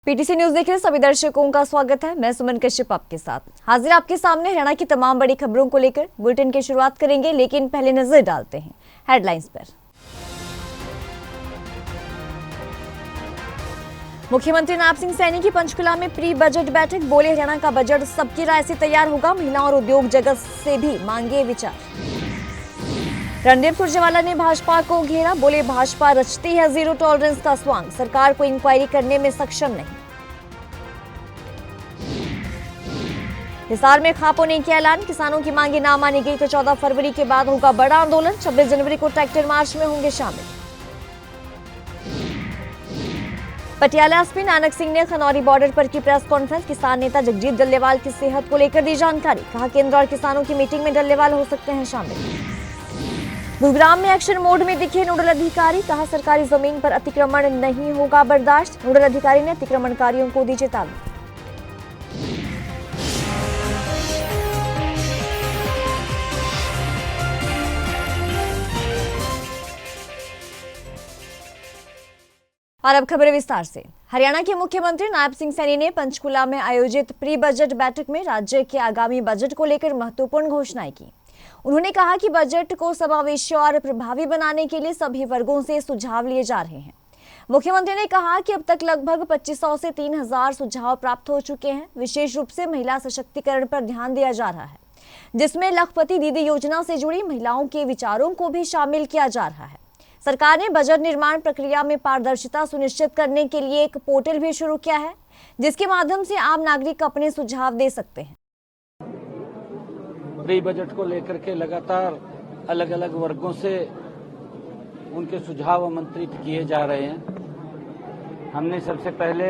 PTC news देख रहे सभी दर्शकों का स्वागत है। मैं सुमन कश्यप आपके साथ हाजिर आपके सामने हरियाणा की तमाम बड़ी खबरों को लेकर बुलेटिन की शुरुआत करेंगे, लेकिन पहले नजर डालते हैं हेडलाइंस पर। मुख्यमंत्री नायब सिंह सैनी की पंचकुला में प्री बजट बैठक, बोले हरियाणा का बजट सबकी राय से तैयार होगा, महिलाओं और उद्योग जगत से भी मांगे विचार। रणदीप सुरजेवाला ने भाजपा को घेरा, बोले भाजपा रचती है जीरो टॉलरेंस का स्वांग, सरकार को इंक्वायरी करने में सक्षम नहीं। हिसार में खापों ने किया ऐलान, किसानों की मांगे ना मानी गई तो 14 फरवरी के बाद होगा बड़ा आंदोलन, 26 जनवरी को ट्रैक्टर मार्च में होंगे शामिल। पटियाला एसपी नानक सिंह ने खनौरी बॉर्डर पर की प्रेस कॉन्फ्रेंस, किसान नेता जगजीत डल्लेवाल की सेहत को लेकर दी जानकारी, कहा केंद्र और किसानों की मीटिंग में डल्लेवाल हो सकते हैं शामिल। गुरुग्राम में एक्शन मोड में दिखे नोडल अधिकारी, कहा सरकारी जमीन पर अतिक्रमण नहीं होगा बर्दाश्त, नोडल अधिकारी ने अतिक्रमणकारियों को दी चेतावनी। और अब खबरें विस्तार से। हरियाणा के मुख्यमंत्री नायब सिंह सैनी ने पंचकुला में आयोजित प्री बजट बैठक में राज्य के आगामी बजट को लेकर महत्वपूर्ण घोषणाएं की। उन्होंने कहा कि बजट को समावेशी और प्रभावी बनाने के लिए सभी वर्गों से सुझाव लिए जा रहे हैं। मुख्यमंत्री ने कहा कि अब तक लगभग 2500 से 3000 सुझाव प्राप्त हो चुके हैं। विशेष रूप से महिला सशक्तिकरण पर ध्यान दिया जा रहा है, जिसमें लखपति दीदी योजना से जुड़ी महिलाओं के विचारों को भी शामिल किया जा रहा है। सरकार ने बजट निर्माण प्रक्रिया में पारदर्शिता सुनिश्चित करने के लिए एक पोर्टल भी शुरू किया है, जिसके माध्यम से आम नागरिक अपने सुझाव दे सकते हैं। प्री बजट को लेकर के लगातार अलग अलग वर्गों से उनके सुझाव आमंत्रित किए जा रहे हैं। हमने सबसे पहले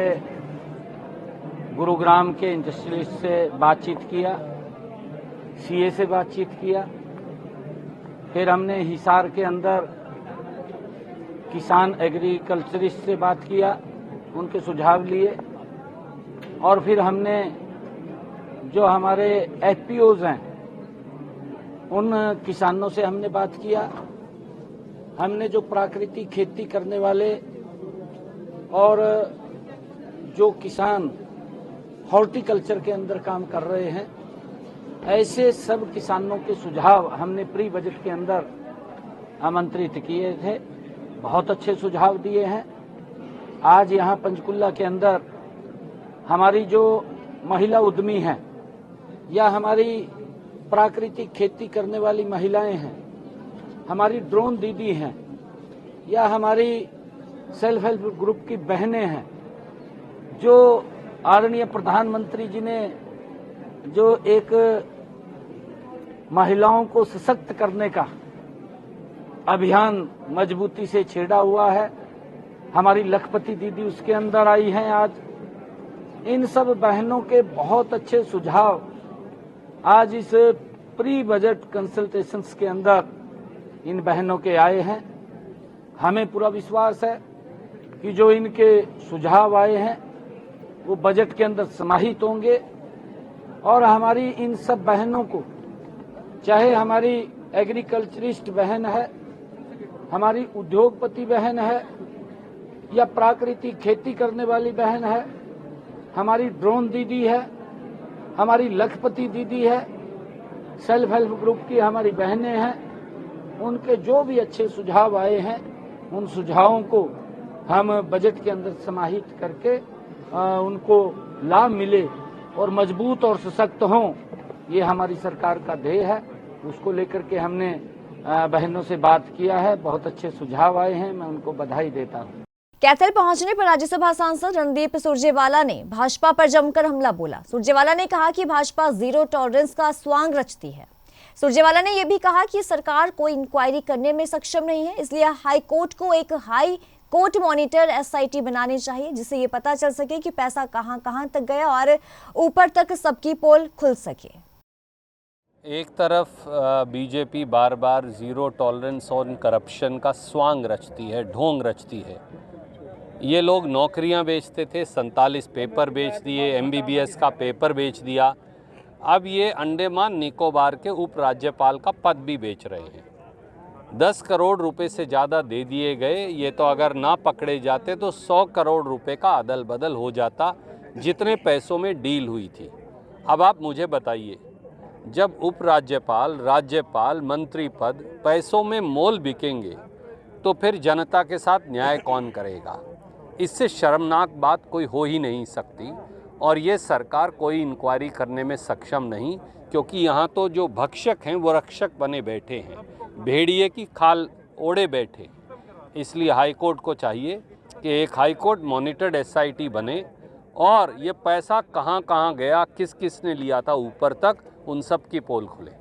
गुरुग्राम के इंडस्ट्रियलिस्ट से बातचीत किया, सीए से बातचीत किया, फिर हमने हिसार के अंदर किसान एग्रीकल्चरिस्ट से बात किया, उनके सुझाव लिए, और फिर हमने जो हमारे एफपीओज हैं उन किसानों से हमने बात किया। हमने जो प्राकृतिक खेती करने वाले और जो किसान हॉर्टिकल्चर के अंदर काम कर रहे हैं, ऐसे सब किसानों के सुझाव हमने प्री बजट के अंदर आमंत्रित किए थे। बहुत अच्छे सुझाव दिए हैं। आज यहाँ पंचकुला के अंदर हमारी जो महिला उद्यमी हैं या हमारी प्राकृतिक खेती करने वाली महिलाएं हैं, हमारी ड्रोन दीदी हैं या हमारी सेल्फ हेल्प ग्रुप की बहनें हैं, जो आदरणीय प्रधानमंत्री जी ने जो एक महिलाओं को सशक्त करने का अभियान मजबूती से छेड़ा हुआ है, हमारी लखपति दीदी उसके अंदर आई हैं। आज इन सब बहनों के बहुत अच्छे सुझाव आज इस प्री बजट कंसल्टेशंस के अंदर इन बहनों के आए हैं। हमें पूरा विश्वास है कि जो इनके सुझाव आए हैं वो बजट के अंदर समाहित होंगे और हमारी इन सब बहनों को, चाहे हमारी एग्रीकल्चरिस्ट बहन है, हमारी उद्योगपति बहन है या प्राकृतिक खेती करने वाली बहन है, हमारी ड्रोन दीदी है, हमारी लखपति दीदी है, सेल्फ हेल्प ग्रुप की हमारी बहनें हैं, उनके जो भी अच्छे सुझाव आए हैं उन सुझावों को हम बजट के अंदर समाहित करके उनको लाभ मिले और मजबूत और सशक्त हों, ये हमारी सरकार का ध्येय है। उसको लेकर के हमने बहनों से बात किया है। बहुत अच्छे सुझाव आए हैं, मैं उनको बधाई देता हूँ। कैथल पहुंचने पर राज्यसभा सांसद रणदीप सुरजेवाला ने भाजपा पर जमकर हमला बोला। सुरजेवाला ने कहा कि भाजपा जीरो टॉलरेंस का स्वांग रचती है। सुरजेवाला ने यह भी कहा कि सरकार कोई इंक्वायरी करने में सक्षम नहीं है, इसलिए हाई कोर्ट को एक हाई कोर्ट मॉनिटर एसआईटी बनानी चाहिए, जिससे ये पता चल सके कि पैसा कहां कहां तक गया और ऊपर तक सबकी पोल खुल सके। एक तरफ BJP bar bar zero tolerance on corruption का स्वांग रचती है, ढोंग रचती है। ये लोग नौकरियां बेचते थे, 47 पेपर बेच दिए, एमबीबीएस का पेपर बेच दिया, अब ये अंडमान निकोबार के उपराज्यपाल का पद भी बेच रहे हैं। 10 करोड़ रुपए से ज़्यादा दे दिए गए। ये तो अगर ना पकड़े जाते तो 100 करोड़ रुपए का अदल बदल हो जाता, जितने पैसों में डील हुई थी। अब आप मुझे बताइए, जब उपराज्यपाल, राज्यपाल, मंत्री पद पैसों में मोल बिकेंगे तो फिर जनता के साथ न्याय कौन करेगा? इससे शर्मनाक बात कोई हो ही नहीं सकती। और ये सरकार कोई इंक्वायरी करने में सक्षम नहीं, क्योंकि यहाँ तो जो भक्षक हैं वो रक्षक बने बैठे हैं, भेड़िए की खाल ओढ़े बैठे। इसलिए हाईकोर्ट को चाहिए कि एक हाईकोर्ट मॉनिटर्ड SIT बने और ये पैसा कहाँ कहाँ गया, किस किस ने लिया था, ऊपर तक उन सब की पोल खुले।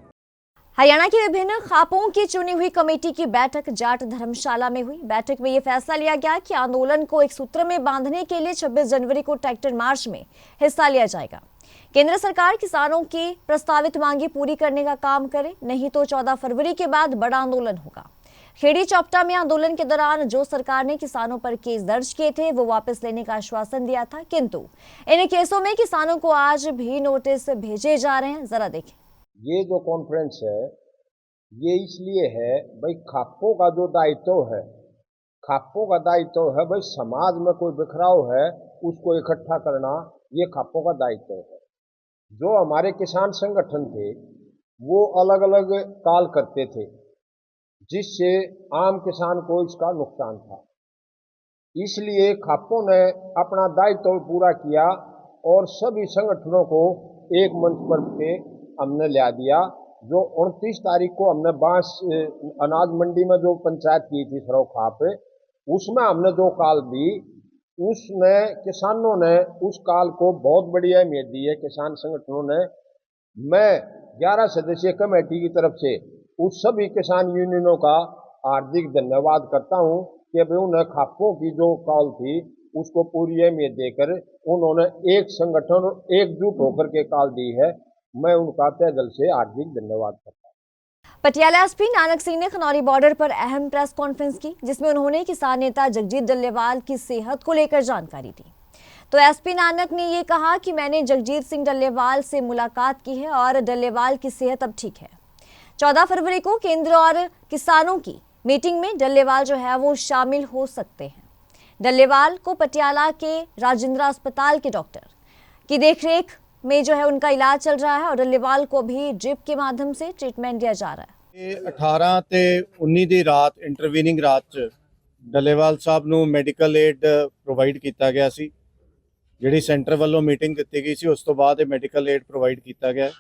हरियाणा के विभिन्न खापों की चुनी हुई कमेटी की बैठक जाट धर्मशाला में हुई। बैठक में यह फैसला लिया गया कि आंदोलन को एक सूत्र में बांधने के लिए 26 जनवरी को ट्रैक्टर मार्च में हिस्सा लिया जाएगा। केंद्र सरकार किसानों की प्रस्तावित मांगे पूरी करने का काम करे, नहीं तो 14 फरवरी के बाद बड़ा आंदोलन होगा। खेड़ी चौपटा में आंदोलन के दौरान जो सरकार ने किसानों पर केस दर्ज किए थे वो वापस लेने का आश्वासन दिया था, किंतु इन केसों में किसानों को आज भी नोटिस भेजे जा रहे हैं। जरा देखें। ये जो कॉन्फ्रेंस है ये इसलिए है भाई, खापों का जो दायित्व है, खापों का दायित्व है भाई, समाज में कोई बिखराव है उसको इकट्ठा करना, ये खापों का दायित्व है। जो हमारे किसान संगठन थे वो अलग अलग काल करते थे, जिससे आम किसान को इसका नुकसान था। इसलिए खापों ने अपना दायित्व पूरा किया और सभी संगठनों को एक मंच पर पे हमने ला दिया। जो 29 तारीख को हमने बांस अनाज मंडी में जो पंचायत की थी सरव खाप, उसमें हमने जो काल दी, उसमें किसानों ने उस काल को बहुत बड़ी अहमियत दी है। किसान संगठनों ने, मैं 11 सदस्यीय कमेटी की तरफ से उस सभी किसान यूनियनों का हार्दिक धन्यवाद करता हूं कि अभी उन्हें खापों की जो कॉल थी उसको पूरी अहमियत देकर उन्होंने एक संगठन एकजुट होकर के कॉल दी है। मैं उनका तहे दिल से हार्दिक धन्यवाद करता हूं। पटियाला एसपी नानक सिंह ने खनौरी बॉर्डर पर अहम प्रेस कॉन्फ्रेंस की, जिसमें उन्होंने किसान नेता जगजीत डल्लेवाल की सेहत को लेकर जानकारी दी। तो एसपी नानक ने ये कहा कि मैंने जगजीत सिंह डल्लेवाल से मुलाकात की है और डल्लेवाल की सेहत अब ठीक है। 14 फरवरी को केंद्र और किसानों की मीटिंग में डल्लेवाल जो है वो शामिल हो सकते हैं। डल्लेवाल को पटियाला के राजेंद्र अस्पताल के डॉक्टर की देखरेख में जो है उनका इलाज चल रहा है और डल्लेवाल को भी ड्रिप के माध्यम से ट्रीटमेंट दिया जा रहा है। 18 ਤੇ 19 ਦੀ ਰਾਤ ਇੰਟਰਵੀਨਿੰਗ ਰਾਤ ਚ ਡੱਲੇਵਾਲ ਸਾਹਿਬ ਨੂੰ ਮੈਡੀਕਲ ਏਡ ਪ੍ਰੋਵਾਈਡ ਕੀਤਾ ਗਿਆ ਸੀ। ਜਿਹੜੀ ਸੈਂਟਰ ਵੱਲੋਂ ਮੀਟਿੰਗ ਦਿੱਤੀ ਗਈ ਸੀ ਉਸ ਤੋਂ ਬਾਅਦ ਇਹ ਮੈਡੀਕਲ ਏਡ ਪ੍ਰੋਵਾਈਡ ਕੀਤਾ ਗਿਆ।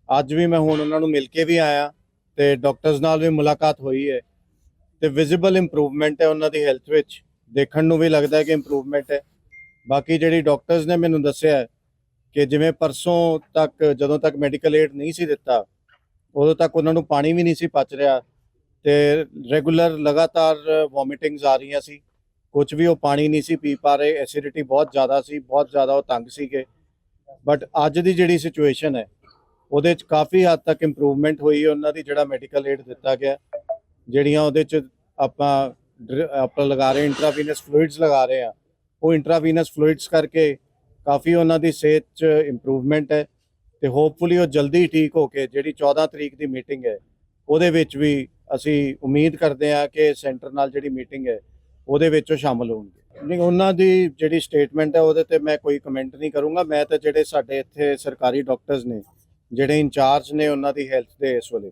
ਅੱਜ ਵੀ ਮੈਂ ਹੁਣ ਉਹਨਾਂ ਨੂੰ ਮਿਲ ਕੇ ਵੀ ਆਇਆ ਤੇ ਡਾਕਟਰਸ ਨਾਲ ਵੀ ਮੁਲਾਕਾਤ ਹੋਈ ਹੈ ਤੇ ਵਿਜ਼ੀਬਲ ਇੰਪਰੂਵਮੈਂਟ ਹੈ ਉਹਨਾਂ ਦੀ ਹੈਲਥ ਵਿੱਚ, ਦੇਖਣ ਨੂੰ ਵੀ ਲੱਗਦਾ ਹੈ ਕਿ ਇੰਪਰੂਵਮੈਂਟ ਹੈ। ਬਾਕੀ ਜਿਹੜੀ ਡਾਕਟਰਸ ਨੇ ਮੈਨੂੰ ਦੱਸਿਆ ਕਿ ਜਿਵੇਂ ਪਰਸੋਂ ਤੱਕ ਜਦੋਂ ਤੱਕ ਮੈਡੀਕਲ ਏਡ ਨਹੀਂ ਸੀ ਦਿੱਤਾ ਉਦੋਂ ਤੱਕ ਉਹਨਾਂ ਨੂੰ ਪਾਣੀ ਵੀ ਨਹੀਂ ਸੀ ਪਚ ਰਿਹਾ ਤੇ ਰੈਗੂਲਰ ਲਗਾਤਾਰ ਵੋਮਿਟਿੰਗਸ ਆ ਰਹੀਆਂ ਸੀ, ਕੁਝ ਵੀ ਉਹ ਪਾਣੀ ਨਹੀਂ ਸੀ ਪੀ ਪਾ ਰਹੇ, ਐਸਿਡਿਟੀ ਬਹੁਤ ਜ਼ਿਆਦਾ ਸੀ, ਬਹੁਤ ਜ਼ਿਆਦਾ ਉਹ ਤੰਗ ਸੀਗੇ। ਬਟ ਅੱਜ ਦੀ ਜਿਹੜੀ ਸਿਚੁਏਸ਼ਨ ਹੈ ਉਹਦੇ 'ਚ ਕਾਫੀ ਹੱਦ ਤੱਕ ਇੰਪਰੂਵਮੈਂਟ ਹੋਈ ਹੈ। ਉਹਨਾਂ ਦੀ ਜਿਹੜਾ ਮੈਡੀਕਲ ਏਡ ਦਿੱਤਾ ਗਿਆ, ਜਿਹੜੀਆਂ ਉਹਦੇ 'ਚ ਆਪਾਂ ਲਗਾ ਰਹੇ ਇੰਟਰਾਵੀਨਸ ਫਲੂਇਡਸ ਲਗਾ ਰਹੇ ਆ, ਉਹ ਇੰਟਰਾਵੀਨਸ ਫਲੂਇਡਸ ਕਰਕੇ ਕਾਫੀ ਉਹਨਾਂ ਦੀ ਸਿਹਤ 'ਚ ਇੰਪਰੂਵਮੈਂਟ ਹੈ ਤੇ ਹੋਪਫੁਲੀ ਉਹ ਜਲਦੀ ਠੀਕ ਹੋ ਕੇ ਜਿਹੜੀ 14 ਤਰੀਕ ਦੀ ਮੀਟਿੰਗ ਹੈ ਉਹਦੇ ਵਿੱਚ ਵੀ ਅਸੀਂ ਉਮੀਦ ਕਰਦੇ ਹਾਂ ਕਿ ਸੈਂਟਰ ਨਾਲ ਜਿਹੜੀ ਮੀਟਿੰਗ ਹੈ ਉਹਦੇ ਵਿੱਚ ਉਹ ਸ਼ਾਮਲ ਹੋਣਗੇ। ਨਹੀਂ, ਉਹਨਾਂ ਦੀ ਜਿਹੜੀ ਸਟੇਟਮੈਂਟ ਹੈ ਉਹਦੇ ਤੇ ਮੈਂ ਕੋਈ ਕਮੈਂਟ ਨਹੀਂ ਕਰੂੰਗਾ। ਮੈਂ ਤਾਂ ਜਿਹੜੇ ਸਾਡੇ ਇੱਥੇ ਸਰਕਾਰੀ ਡਾਕਟਰਸ ਨੇ ਜਿਹੜੇ ਇੰਚਾਰਜ ਨੇ ਉਹਨਾਂ ਦੀ ਹੈਲਥ ਦੇ ਇਸ ਵੇਲੇ,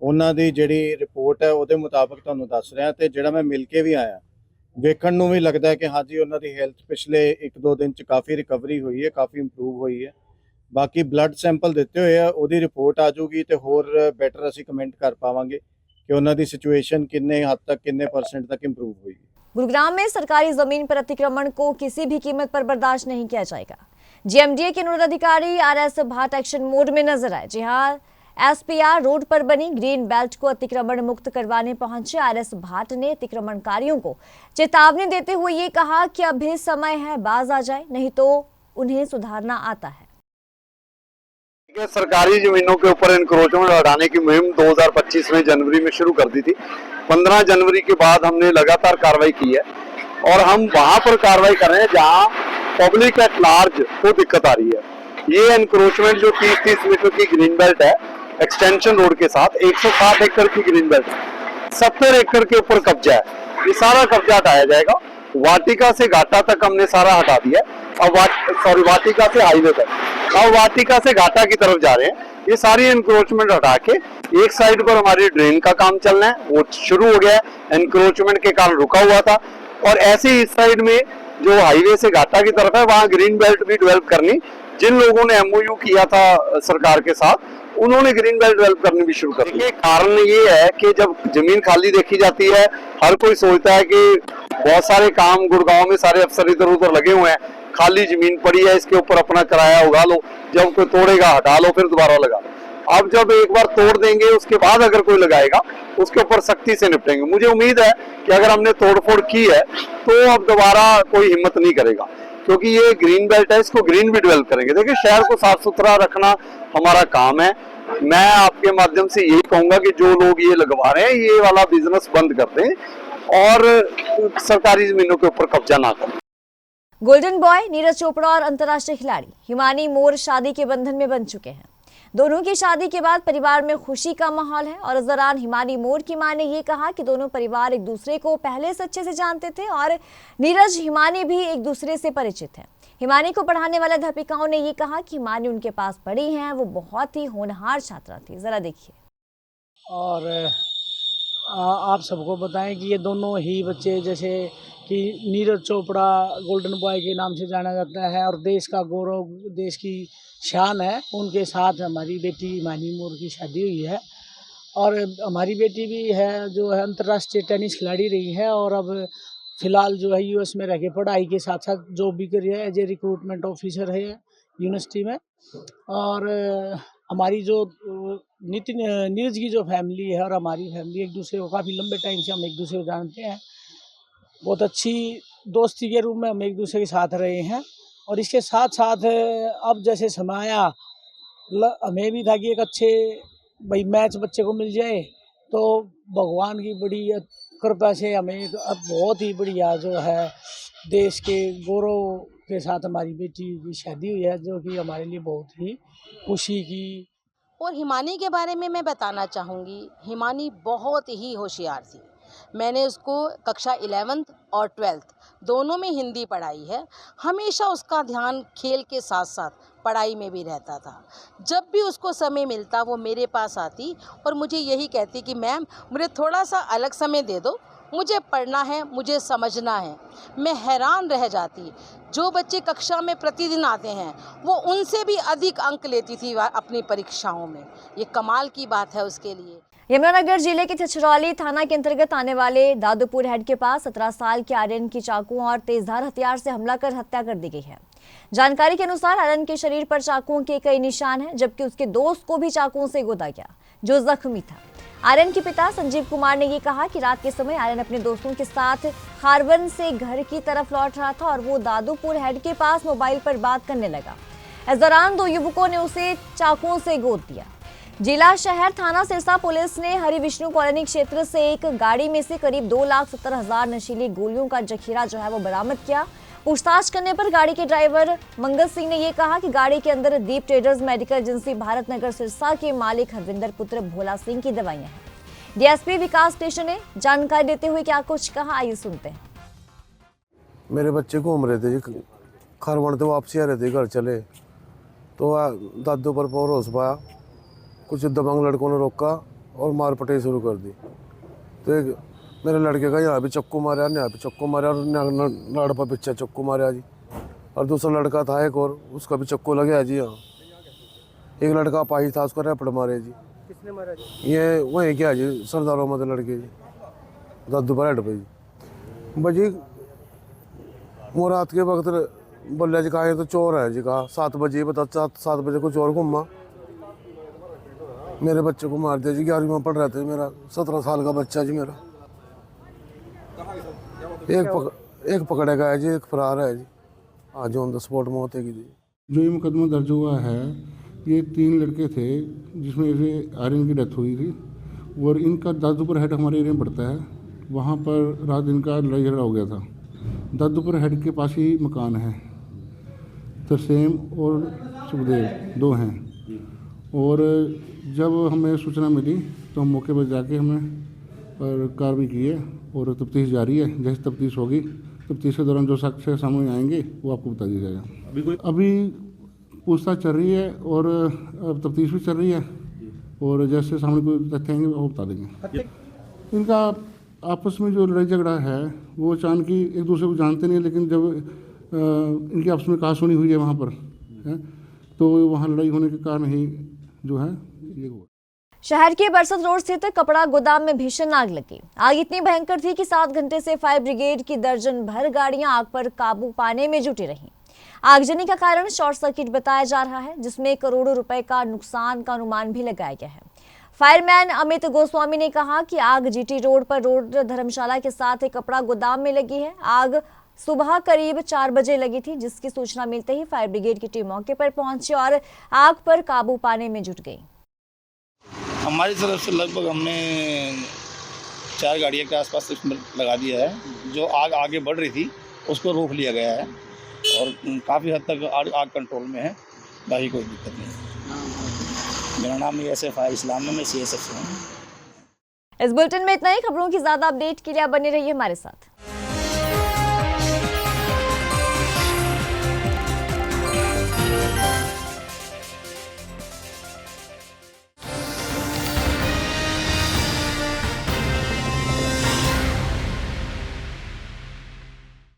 ਉਹਨਾਂ ਦੀ ਜਿਹੜੀ ਰਿਪੋਰਟ ਹੈ ਉਹਦੇ ਮੁਤਾਬਕ ਤੁਹਾਨੂੰ ਦੱਸ ਰਿਹਾ ਤੇ ਜਿਹੜਾ ਮੈਂ ਮਿਲ ਕੇ ਵੀ ਆਇਆ, ਵੇਖਣ ਨੂੰ ਵੀ ਲੱਗਦਾ ਹੈ ਕਿ ਹਾਂਜੀ ਉਹਨਾਂ ਦੀ ਹੈਲਥ ਪਿਛਲੇ 1-2 ਦਿਨ 'ਚ ਕਾਫੀ ਰਿਕਵਰੀ ਹੋਈ ਹੈ, ਕਾਫੀ ਇੰਪਰੂਵ ਹੋਈ ਹੈ। ਬਾਕੀ ਬਲੱਡ ਸੈਂਪਲ ਦਿੱਤੇ ਹੋਏ ਆ, ਉਹਦੀ ਰਿਪੋਰਟ ਆ ਜਾਊਗੀ ਤੇ ਹੋਰ ਬੈਟਰ ਅਸੀਂ ਕਮੈਂਟ ਕਰ ਪਾਵਾਂਗੇ कि उन्होंने सिचुएशन किन्ने हद तक किन्ने % तक इम्प्रूव हुई। गुरुग्राम में सरकारी जमीन पर अतिक्रमण को किसी भी कीमत पर बर्दाश्त नहीं किया जाएगा। जीएमडीए के नोडल अधिकारी आरएस भाट एक्शन मोड में नजर आए। जी हां, एसपीआर रोड पर बनी ग्रीन बेल्ट को अतिक्रमण मुक्त करवाने पहुंचे आरएस भाट ने अतिक्रमणकारियों को चेतावनी देते हुए ये कहा कि अभी समय है, बाज आ जाए, नहीं तो उन्हें सुधारना आता है। सरकारी जमीनों के ऊपर इंक्रोचमेंट हटाने की मुहिम 2025 में जनवरी में शुरू कर दी थी। 15 जनवरी के बाद हमने लगातार कार्रवाई की है और हम वहां पर कार्रवाई कर रहे हैं जहां पब्लिक एट लार्ज को दिक्कत आ रही है। ये इंक्रोचमेंट जो 30-30 मीटर की ग्रीन बेल्ट है, एक्सटेंशन रोड के साथ 160 एकड़ की ग्रीन बेल्ट, 70 एकड़ के ऊपर कब्जा है, ये सारा कब्जा हटाया जाएगा। वाटिका से घाटा तक हमने सारा हटा दिया है। अब वाटिका से हाईवे तक, अब वाटिका से घाटा की तरफ जा रहे हैं। ये सारी एनक्रोचमेंट हटा के एक साइड पर हमारी ड्रेन का काम चलना है, वो शुरू हो गया है, एनक्रोचमेंट के कारण रुका हुआ था। और ऐसे ही इस साइड में जो हाईवे से घाटा की तरफ है, वहां ग्रीन बेल्ट भी डेवलप करनी। जिन लोगों ने MOU किया था सरकार के साथ, उन्होंने ग्रीन बेल्ट डेवलप करनी भी शुरू कर दी। कारण ये है कि जब जमीन खाली देखी जाती है, हर कोई सोचता है कि बहुत सारे काम गुड़गांव में सारे अफसर इधर उधर लगे हुए हैं, खाली जमीन पड़ी है, इसके ऊपर अपना किराया उगा लो, जब कोई तोड़ेगा हटा लो, फिर दोबारा लगा लो। अब जब एक बार तोड़ देंगे, उसके बाद अगर कोई लगाएगा, उसके ऊपर सख्ती से निपटेंगे। मुझे उम्मीद है कि अगर हमने तोड़फोड़ की है तो अब दोबारा कोई हिम्मत नहीं करेगा, क्योंकि ये ग्रीन बेल्ट है, इसको ग्रीन भी डेवलप करेंगे। देखिए, शहर को साफ सुथरा रखना हमारा काम है। मैं आपके माध्यम से यही कहूंगा कि जो लोग ये लगवा रहे हैं, ये वाला बिजनेस बंद कर दें और सरकारी जमीनों के ऊपर कब्जा ना करें। गोल्डन बॉय नीरज चोपड़ा और अंतर्राष्ट्रीय खिलाड़ी हिमानी मोर शादी के बंधन में बन चुके हैं। दोनों की शादी के बाद परिवार में खुशी का माहौल है और इस दौरान हिमानी मोर की मां ने ये कहा कि दोनों परिवार एक दूसरे को पहले से अच्छे से जानते थे और नीरज हिमानी भी एक दूसरे से परिचित हैं। हिमानी को पढ़ाने वाले अध्यापिकाओं ने ये कहा कि हिमानी उनके पास पढ़ी हैं, वो बहुत ही होनहार छात्रा थी। जरा देखिए। और आप सबको बताएं कि ये दोनों ही बच्चे, जैसे कि नीरज चोपड़ा गोल्डन बॉय के नाम से जाना जाता है और देश का गौरव, देश की शान है, उनके साथ हमारी बेटी हिमानी मोर की शादी हुई है। और हमारी बेटी भी है जो है अंतर्राष्ट्रीय टेनिस खिलाड़ी रही है और अब फिलहाल जो है US में रह के पढ़ाई के साथ साथ जॉब भी कर रही है, एज ए रिक्रूटमेंट ऑफिसर है यूनिवर्सिटी में। और हमारी जो नीरज की जो फैमिली है और हमारी फैमिली एक दूसरे को काफ़ी लंबे टाइम से हम एक दूसरे को जानते हैं। बहुत अच्छी दोस्ती के रूप में हम एक दूसरे के साथ रहे हैं। और इसके साथ साथ अब जैसे समय आया, हमें भी था कि एक अच्छे भाई मैच बच्चे को मिल जाए, तो भगवान की बड़ी कृपा से हमें एक अब बहुत ही बढ़िया जो है देश के गौरव के साथ हमारी बेटी की शादी हुई है, जो कि हमारे लिए बहुत ही खुशी की। और हिमानी के बारे में मैं बताना चाहूँगी, हिमानी बहुत ही होशियार थी। मैंने उसको कक्षा 11th और 12th दोनों में हिंदी पढ़ाई है। हमेशा उसका ध्यान खेल के साथ साथ पढ़ाई में भी रहता था। जब भी उसको समय मिलता वो मेरे पास आती और मुझे यही कहती कि मैम मुझे थोड़ा सा अलग समय दे दो, मुझे पढ़ना है, मुझे समझना है। मैं हैरान रह जाती, जो बच्चे कक्षा में प्रतिदिन आते हैं वो उनसे भी अधिक अंक लेती थी अपनी परीक्षाओं में। ये कमाल की बात है उसके लिए। यमुनानगर जिले के छछरौली थाना के अंतर्गत आने वाले दादूपुर हेड के पास 17 साल के आर्यन की चाकू और तेजधार हथियार से हमला कर हत्या कर दी गई है। जानकारी के अनुसार आर्यन के शरीर पर चाकुओं के कई निशान हैं, जबकि उसके दोस्त को भी चाकुओं से गोदा गया जो जख्मी था। आर्यन के पिता संजीव कुमार ने ये कहा कि रात के समय आर्यन अपने दोस्तों के साथ खारवन से घर की तरफ लौट रहा था और वो दादूपुर हेड के पास मोबाइल पर बात करने लगा। इस दौरान दो युवकों ने उसे चाकुओं से गोद दिया। जिला शहर थाना सिरसा पुलिस ने हरि विष्णु कॉलोनी क्षेत्र से एक गाड़ी में से करीब 2,70,000 नशीली गोलियों का जखीरा जो है वो बरामद किया। पूछताछ करने पर गाड़ी के ड्राइवर मंगल सिंह ने यह कहा कि गाड़ी के अंदर दीप traders medical agency Bharat Nagar Sirsa के मालिक हरविंदर पुत्र भोला सिंह की दवाइयां हैं। डीएसपी विकास कृष्ण ने जानकारी देते हुए क्या कुछ कहा, आइए सुनते हैं। मेरे बच्चे घूम रहे थे जी, खारवन से वापसी आ रहे थे, घर चले तो दादू पर परोस पाया। कुछ दबंग लड़कों ने रोका और मार पटाई शुरू कर दी। तो एक मेरे लड़के का यहाँ भी चक्कू मारा, यहाँ पे चक्कू मारा और नाड़ पर पीछे चक्कू मारा जी। और दूसरा लड़का था एक और, उसका भी चक्कू लगे जी। यहाँ एक लड़का पाही था, उसको रैपड़ मारे जी। किसने मारा जी? ये वही क्या जी, सरदारों में लड़के जी, दादू पर हेड पे जी। भाजी वो रात के वक्त बोलिया जी, कहा तो चोर है जी। कहा 7 बजे, बता 7 बजे को चोर घूमा, मेरे बच्चे को मार दिया जी। 11वीं में पढ़ रहे थे, मेरा 17 साल का बच्चा जी मेरा। एक पकड़ा गया जी, एक फरार है जी। आज ऑन द स्पॉट मौत है जी। जो ये मुकदमा दर्ज हुआ है, ये 3 लड़के थे जिसमें से आर्यन की डेथ हुई थी और इनका दादूपुर हेड हमारे एरिया में पड़ता है। वहाँ पर रात इनका लड़ाई झगड़ा हो गया था। दादूपुर हेड के पास ही मकान है, तरसेम और सुखदेव 2 हैं। और जब हमें सूचना मिली तो हम मौके पर जाके हमें और कार्रवाई की है और तफ्तीश जारी है। जैसे तफ्तीश होगी, तफ्तीश के दौरान जो शख्स सामने आएंगे वो आपको बता दिया जाएगा। अभी पूछताछ चल रही है और तफ्तीश भी चल रही है और जैसे सामने कोई तथ्य आएंगे वो बता देंगे। इनका आपस में जो लड़ाई झगड़ा है वो अचानक ही एक दूसरे को जानते नहीं, लेकिन जब इनकी आपस में कहासुनी हुई है वहाँ पर है, तो वहाँ लड़ाई होने के कारण ही जो है ये हुआ। शहर के बरसत रोड स्थित कपड़ा गोदाम में भीषण आग लगी। आग इतनी भयंकर थी कि 7 घंटे से फायर ब्रिगेड की दर्जन भर गाड़ियां आग पर काबू पाने में जुटी रहीं। आगजनी का कारण शॉर्ट सर्किट बताया जा रहा है, जिसमें करोड़ों रुपए का नुकसान का अनुमान भी लगाया गया है। फायरमैन अमित गोस्वामी ने कहा कि आग जीटी रोड पर रोड धर्मशाला के साथ एक कपड़ा गोदाम में लगी है। आग सुबह करीब 4 बजे लगी थी, जिसकी सूचना मिलते ही फायर ब्रिगेड की टीम मौके पर पहुंची और आग पर काबू पाने में जुट गई। हमारी तरफ से लगभग हमने 4 गाड़ियों के आसपास लगा दिया है। जो आग आगे बढ़ रही थी उसको रोक लिया गया है और काफ़ी हद तक आग कंट्रोल में है, बाकी कोई दिक्कत नहीं। मेरा नाम एएसए फायर इस्लाम है, मैं CSF से हूँ। इस बुलेटिन में इतना ही। खबरों की ज्यादा अपडेट के लिए आप बने रहिए हमारे साथ।